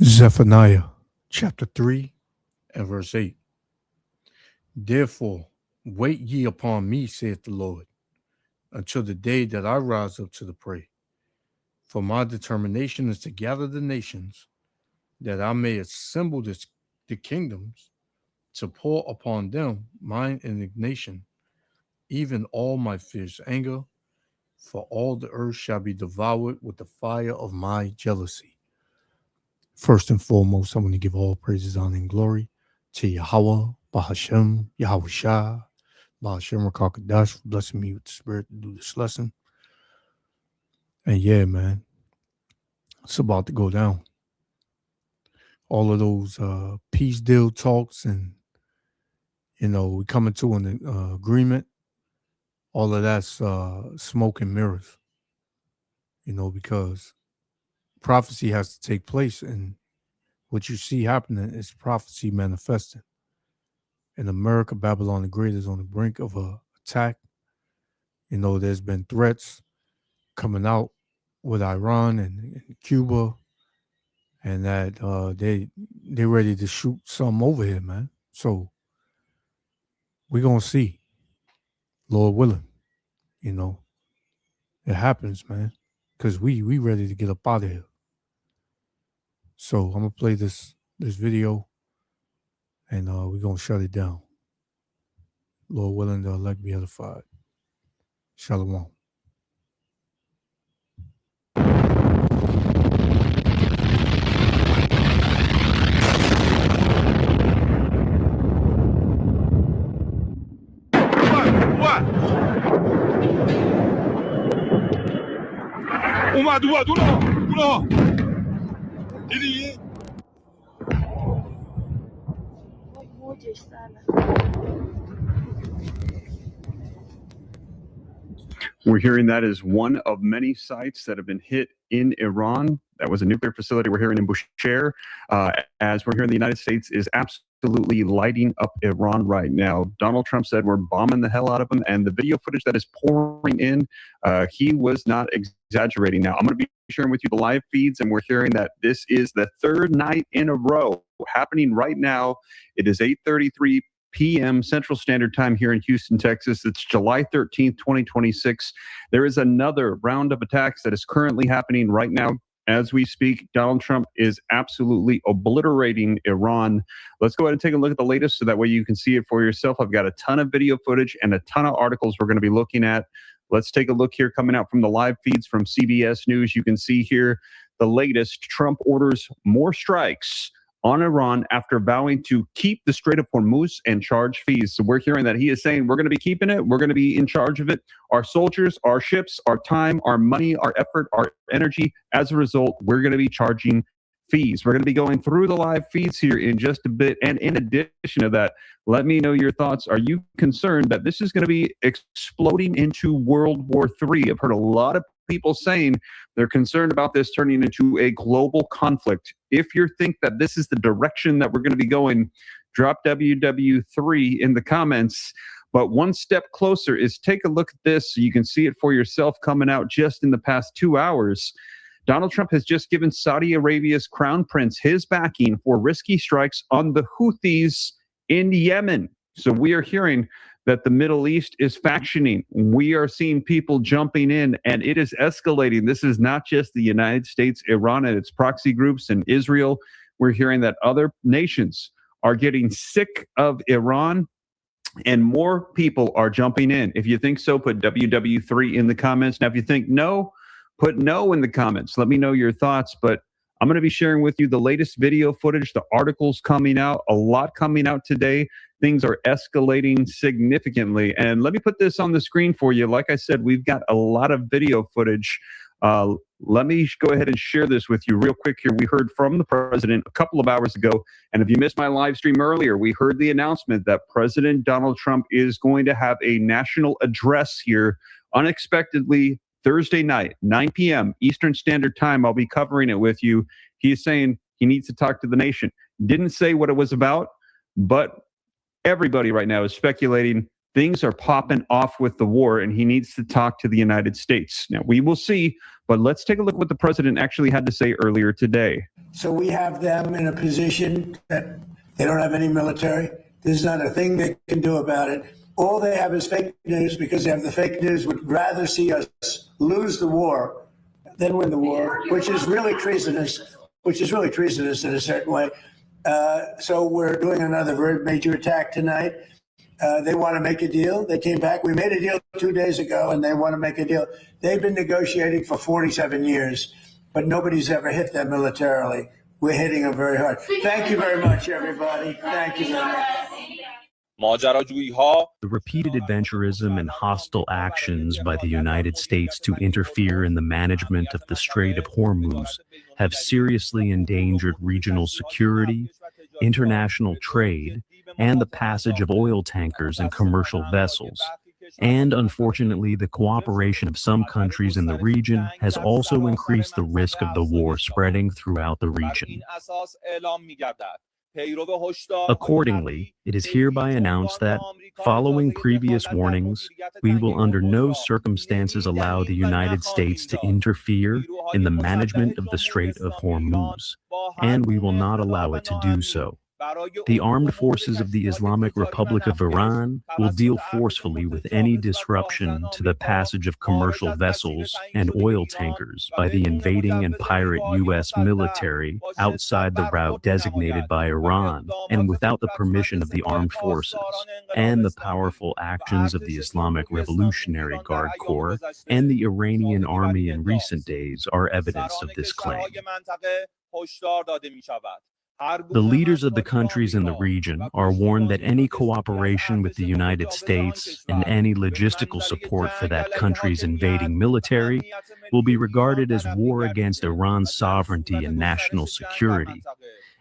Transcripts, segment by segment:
Zephaniah chapter 3 and verse 8. Therefore, wait ye upon me, saith the Lord, until the day that I rise up to the prey. For my determination is to gather the nations, that I may assemble the kingdoms, to pour upon them mine indignation, even all my fierce anger, for all the earth shall be devoured with the fire of my jealousy. First and foremost, I want to give all praises, honor, and glory to Yahweh, Bahashem, Yahweh Shah, Bahashem Rakakadash, for blessing me with the spirit to do this lesson. And yeah, man, it's about to go down. All of those peace deal talks and, we coming to an agreement, all of that's smoke and mirrors, because prophecy has to take place, and what you see happening is prophecy manifesting. In America, Babylon the Great is on the brink of a attack. There's been threats coming out with Iran and Cuba, and that they're ready to shoot some over here, man. So we're gonna see, Lord willing. It happens, man, because we ready to get up out of here. So I'm gonna play this video, and we're gonna shut it down. Lord willing, the elect be edified. Shalom. We're hearing that is one of many sites that have been hit in Iran. That was a nuclear facility we're hearing in Bushehr. As we're hearing, the United States is absolutely lighting up Iran right now. Donald Trump said we're bombing the hell out of them, and the video footage that is pouring in, he was not exaggerating. Now, I'm going to be sharing with you the live feeds, and we're hearing that this is the third night in a row happening right now. It is 8:33 p.m. Central Standard Time here in Houston, Texas. It's July 13th, 2026. There is another round of attacks that is currently happening right now. As we speak, Donald Trump is absolutely obliterating Iran. Let's go ahead and take a look at the latest so that way you can see it for yourself. I've got a ton of video footage and a ton of articles we're going to be looking at. Let's take a look here coming out from the live feeds from CBS News. You can see here the latest. Trump orders more strikes on Iran after vowing to keep the Strait of Hormuz and charge fees. So we're hearing that he is saying we're going to be keeping it. We're going to be in charge of it. Our soldiers, our ships, our time, our money, our effort, our energy. As a result, we're going to be charging fees. We're going to be going through the live feeds here in just a bit. And in addition to that, let me know your thoughts. Are you concerned that this is going to be exploding into World War III? I've heard a lot of people saying they're concerned about this turning into a global conflict. If you think that this is the direction that we're going to be going, drop WW3 in the comments. But one step closer is take a look at this so you can see it for yourself coming out just in the past 2 hours. Donald Trump has just given Saudi Arabia's crown prince his backing for risky strikes on the Houthis in Yemen. So we are hearing that the Middle East is factioning. We are seeing people jumping in, and it is escalating. This is not just the United States, Iran, and its proxy groups, and Israel. We're hearing that other nations are getting sick of Iran, and more people are jumping in. If you think so, put WW3 in the comments. Now, if you think no, put no in the comments. Let me know your thoughts, but I'm going to be sharing with you the latest video footage, the articles coming out, a lot coming out today. Things are escalating significantly. And let me put this on the screen for you. Like I said, we've got a lot of video footage. Let me go ahead and share this with you real quick here. We heard from the president a couple of hours ago. And if you missed my live stream earlier, we heard the announcement that President Donald Trump is going to have a national address here unexpectedly Thursday night, 9 p.m. Eastern Standard Time. I'll be covering it with you. He's saying he needs to talk to the nation. Didn't say what it was about, but everybody right now is speculating things are popping off with the war, and he needs to talk to the United States. Now, we will see, but let's take a look at what the president actually had to say earlier today. So we have them in a position that they don't have any military. There's not a thing they can do about it. All they have is fake news because they have the fake news, would rather see us lose the war than win the war, which is really treasonous, in a certain way. So we're doing another very major attack tonight. They want to make a deal. They came back. We made a deal 2 days ago, and they want to make a deal. They've been negotiating for 47 years, but nobody's ever hit them militarily. We're hitting them very hard. Thank you very much, everybody. Thank you very much. The repeated adventurism and hostile actions by the United States to interfere in the management of the Strait of Hormuz have seriously endangered regional security, international trade, and the passage of oil tankers and commercial vessels. And unfortunately, the cooperation of some countries in the region has also increased the risk of the war spreading throughout the region. Accordingly, it is hereby announced that, following previous warnings, we will under no circumstances allow the United States to interfere in the management of the Strait of Hormuz, and we will not allow it to do so. The armed forces of the Islamic Republic of Iran will deal forcefully with any disruption to the passage of commercial vessels and oil tankers by the invading and pirate U.S. military outside the route designated by Iran and without the permission of the armed forces, and the powerful actions of the Islamic Revolutionary Guard Corps and the Iranian army in recent days are evidence of this claim. The leaders of the countries in the region are warned that any cooperation with the United States and any logistical support for that country's invading military will be regarded as war against Iran's sovereignty and national security.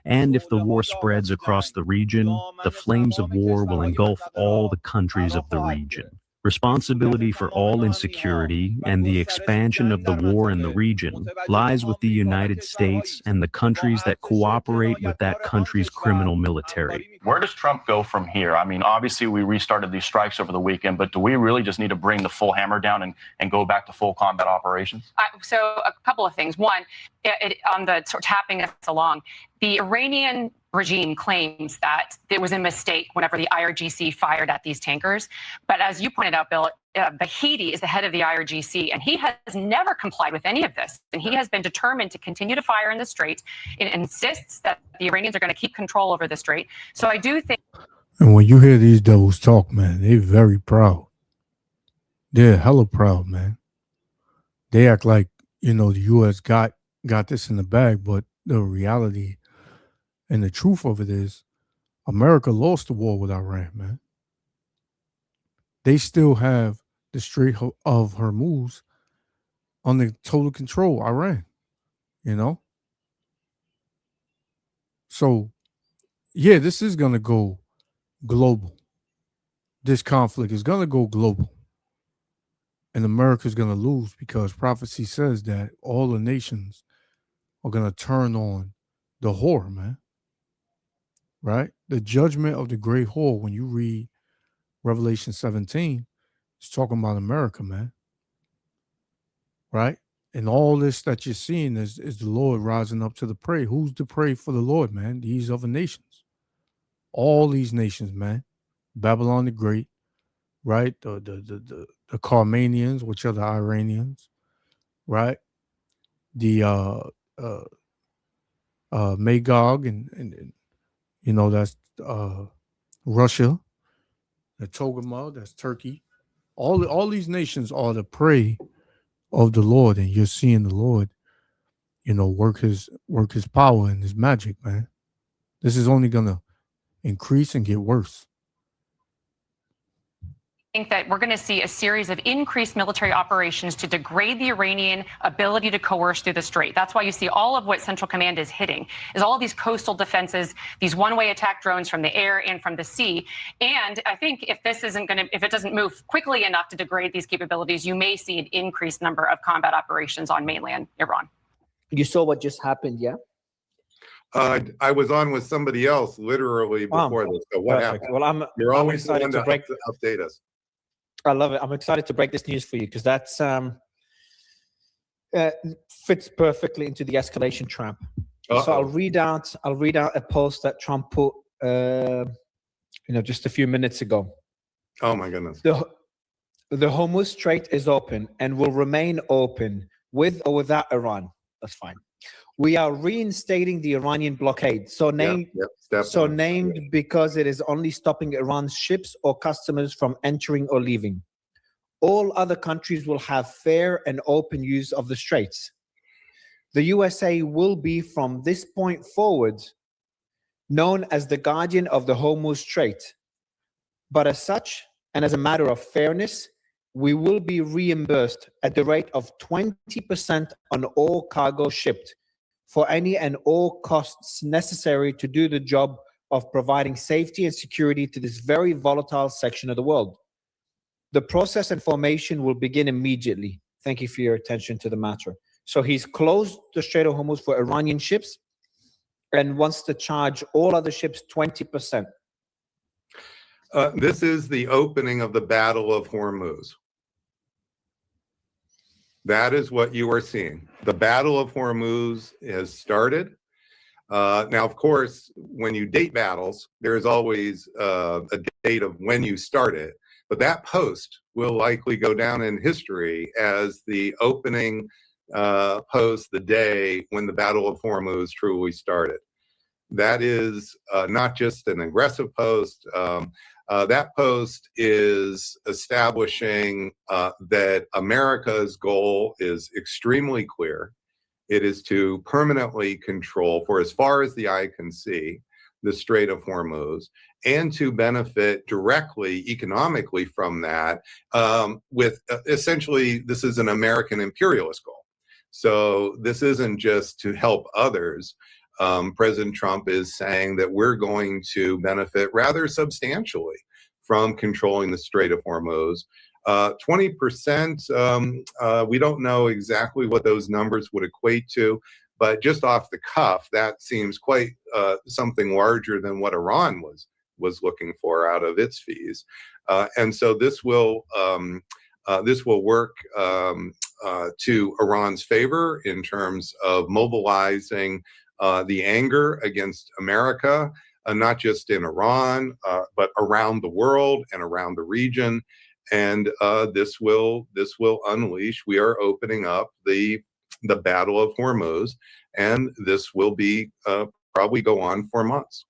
And if the war spreads across the region, the flames of war will engulf all the countries of the region. Responsibility for all insecurity and the expansion of the war in the region lies with the United States and the countries that cooperate with that country's criminal military. Where does Trump go from here? I mean, obviously we restarted these strikes over the weekend, but do we really just need to bring the full hammer down and go back to full combat operations? So a couple of things. One, on the sort of tapping us along, the Iranian regime claims that it was a mistake whenever the IRGC fired at these tankers. But as you pointed out, Bill, Bahidi is the head of the IRGC, and he has never complied with any of this. And he has been determined to continue to fire in the Strait and insists that the Iranians are going to keep control over the Strait. So I do think. And when you hear these devils talk, man, they're very proud. They're hella proud, man. They act like, the U.S. got this in the bag, but the reality and the truth of it is America lost the war with Iran, man. They still have the Strait of Hormuz under total control, Iran, So, yeah, this is going to go global. This conflict is going to go global. And America's going to lose because prophecy says that all the nations are going to turn on the whore, man. Right? The judgment of the great whore, when you read Revelation 17, it's talking about America, man. Right? And all this that you're seeing is the Lord rising up to the prey. Who's to pray for the Lord, man? These other nations. All these nations, man. Babylon the Great, right? The Carmanians, which are the Iranians, right? The Magog and that's Russia, the Togarmah, that's Turkey. All these nations are the prey of the Lord, and you're seeing the Lord, work his power and his magic, man. This is only gonna increase and get worse. I think that we're going to see a series of increased military operations to degrade the Iranian ability to coerce through the Strait. That's why you see all of what Central Command is hitting, is all of these coastal defenses, these one-way attack drones from the air and from the sea. And I think if it doesn't move quickly enough to degrade these capabilities, you may see an increased number of combat operations on mainland Iran. You saw what just happened, yeah? I was on with somebody else literally before this. So what happened? Well, You're always the one to update us. I love it. I'm excited to break this news for you because that's fits perfectly into the escalation trap. So I'll read out a post that Trump put, just a few minutes ago. Oh my goodness. The Hormuz Strait is open and will remain open with or without Iran. That's fine. We are reinstating the Iranian blockade. So named because it is only stopping Iran's ships or customers from entering or leaving. All other countries will have fair and open use of the straits. The USA will be, from this point forward, known as the guardian of the Hormuz Strait. But as such, and as a matter of fairness, we will be reimbursed at the rate of 20% on all cargo shipped for any and all costs necessary to do the job of providing safety and security to this very volatile section of the world. The process and formation will begin immediately. Thank you for your attention to the matter. So he's closed the Strait of Hormuz for Iranian ships and wants to charge all other ships 20%. This is the opening of the Battle of Hormuz. That is what you are seeing. The Battle of Hormuz has started. Now, of course, when you date battles, there is always a date of when you start it. But that post will likely go down in history as the opening post, the day when the Battle of Hormuz truly started. That is not just an aggressive post. That post is establishing that America's goal is extremely clear. It is to permanently control, for as far as the eye can see, the Strait of Hormuz, and to benefit directly economically from that with essentially, this is an American imperialist goal. So this isn't just to help others. President Trump is saying that we're going to benefit rather substantially from controlling the Strait of Hormuz. 20%, we don't know exactly what those numbers would equate to, but just off the cuff, that seems quite something larger than what Iran was looking for out of its fees. And so this will work to Iran's favor in terms of mobilizing the anger against America, not just in Iran, but around the world and around the region. And this will unleash. We are opening up the Battle of Hormuz, and this will be probably go on for months.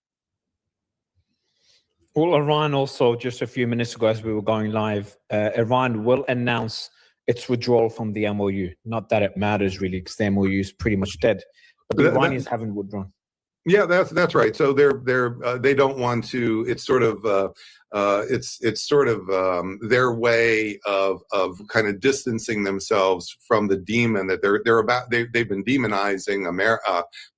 Well, Iran also, just a few minutes ago as we were going live, Iran will announce its withdrawal from the MOU. Not that it matters really, because the MOU is pretty much dead. But the Iranians haven't withdrawn. Yeah, that's right. So they don't want to. It's sort of their way of kind of distancing themselves from the demon that they've been demonizing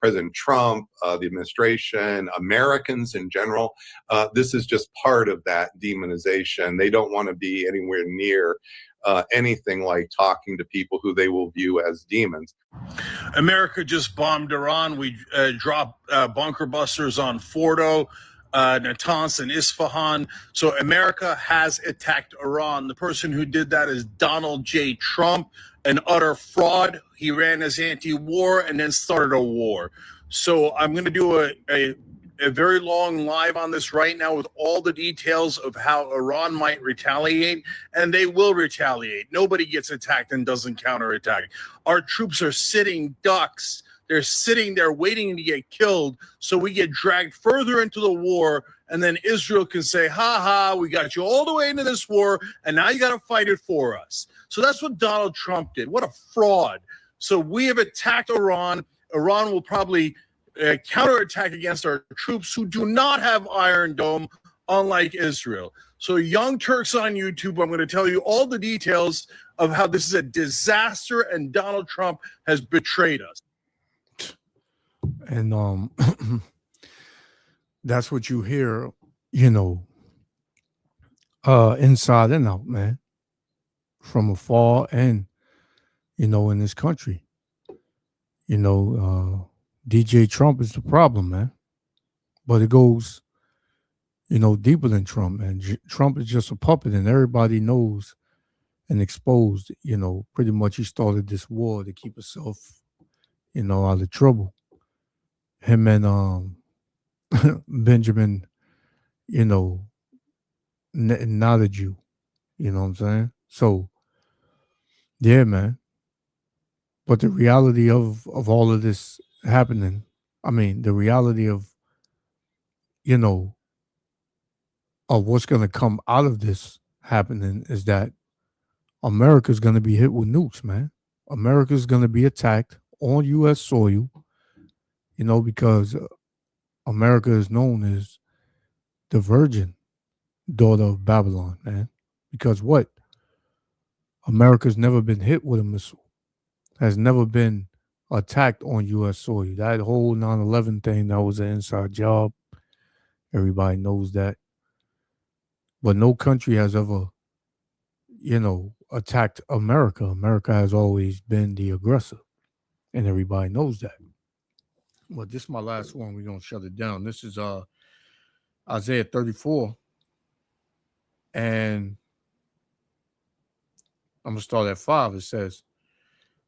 President Trump, the administration, Americans in general. This is just part of that demonization. They don't want to be anywhere near anything like talking to people who they will view as demons. America just bombed Iran. We dropped bunker busters on Fordo, Natanz, and Isfahan. So America has attacked Iran. The person who did that is Donald J. Trump, an utter fraud. He ran as anti-war and then started a war. So I'm going to do a very long live on this right now with all the details of how Iran might retaliate, and they will retaliate. Nobody gets attacked and doesn't counterattack. Our troops are sitting ducks. They're sitting there waiting to get killed, so we get dragged further into the war, and then Israel can say, ha ha, we got you all the way into this war, and now you got to fight it for us. So that's what Donald Trump did. What a fraud. So we have attacked Iran. Iran will probably counterattack against our troops who do not have Iron Dome, unlike Israel. So Young Turks on YouTube, I'm going to tell you all the details of how this is a disaster and Donald Trump has betrayed us. And that's what you hear, inside and out, man, from afar and, in this country. DJ Trump is the problem, man. But it goes, deeper than Trump, man. Trump is just a puppet, and everybody knows and exposed, pretty much he started this war to keep himself, out of trouble. him and Benjamin, nodded you. You know what I'm saying? So, yeah, man. But the reality of all of this happening, I mean, the reality of of what's going to come out of this happening is that America's going to be hit with nukes, man. America's going to be attacked on U.S. soil, because America is known as the virgin daughter of Babylon, man. Because what? America's never been hit with a missile, has never been attacked on U.S. soil. That whole 9/11 thing, that was an inside job. Everybody knows that. But no country has ever, attacked America. America has always been the aggressor, and everybody knows that. Well, this is my last one. We're going to shut it down. This is Isaiah 34. And I'm going to start at 5. It says,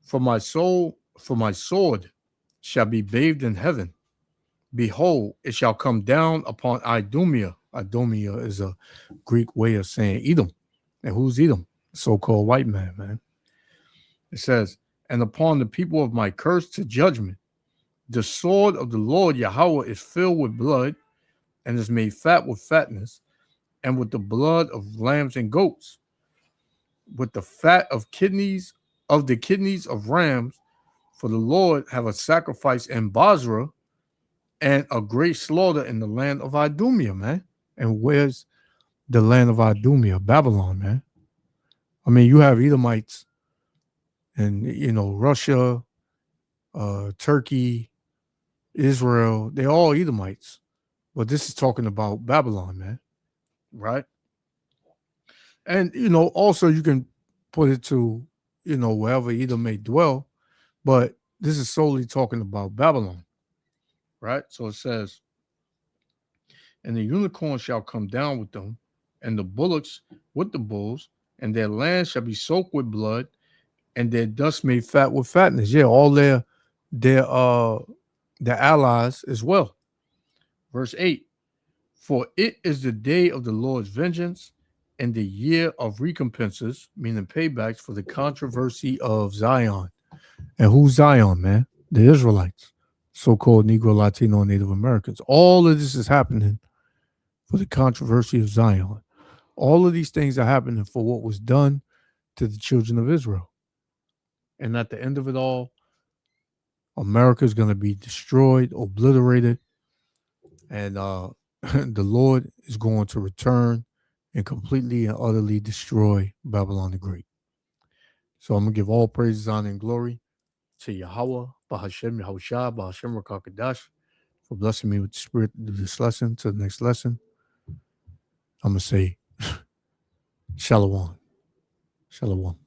for my sword shall be bathed in heaven. Behold, it shall come down upon Idumea. Idumea is a Greek way of saying Edom. And who's Edom? So-called white man. It says, and upon the people of my curse to judgment. The sword of the Lord Yahweh is filled with blood and is made fat with fatness and with the blood of lambs and goats, with the fat of the kidneys of rams. For the Lord have a sacrifice in Basra and a great slaughter in the land of Idumea, man. And where's the land of Idumea? Babylon, man. I mean, you have Edomites and, Russia, Turkey, Israel. They're all Edomites. But this is talking about Babylon, man. Right? And, also you can put it to, wherever Edom may dwell. But this is solely talking about Babylon. Right? So it says, and the unicorn shall come down with them, and the bullocks with the bulls, and their land shall be soaked with blood, and their dust made fat with fatness. Yeah, all their allies as well. Verse 8, for it is the day of the Lord's vengeance and the year of recompenses, meaning paybacks for the controversy of Zion. And who's Zion, man? The Israelites, so-called Negro, Latino, and Native Americans. All of this is happening for the controversy of Zion. All of these things are happening for what was done to the children of Israel. And at the end of it all, America is going to be destroyed, obliterated, and the Lord is going to return and completely and utterly destroy Babylon the Great. So I'm going to give all praises, honor, and glory to Yahweh, Bahashem Yahushua, Bahashem Rakakadash, for blessing me with the spirit to do this lesson. To the next lesson, I'm going to say, Shalom. Shalom.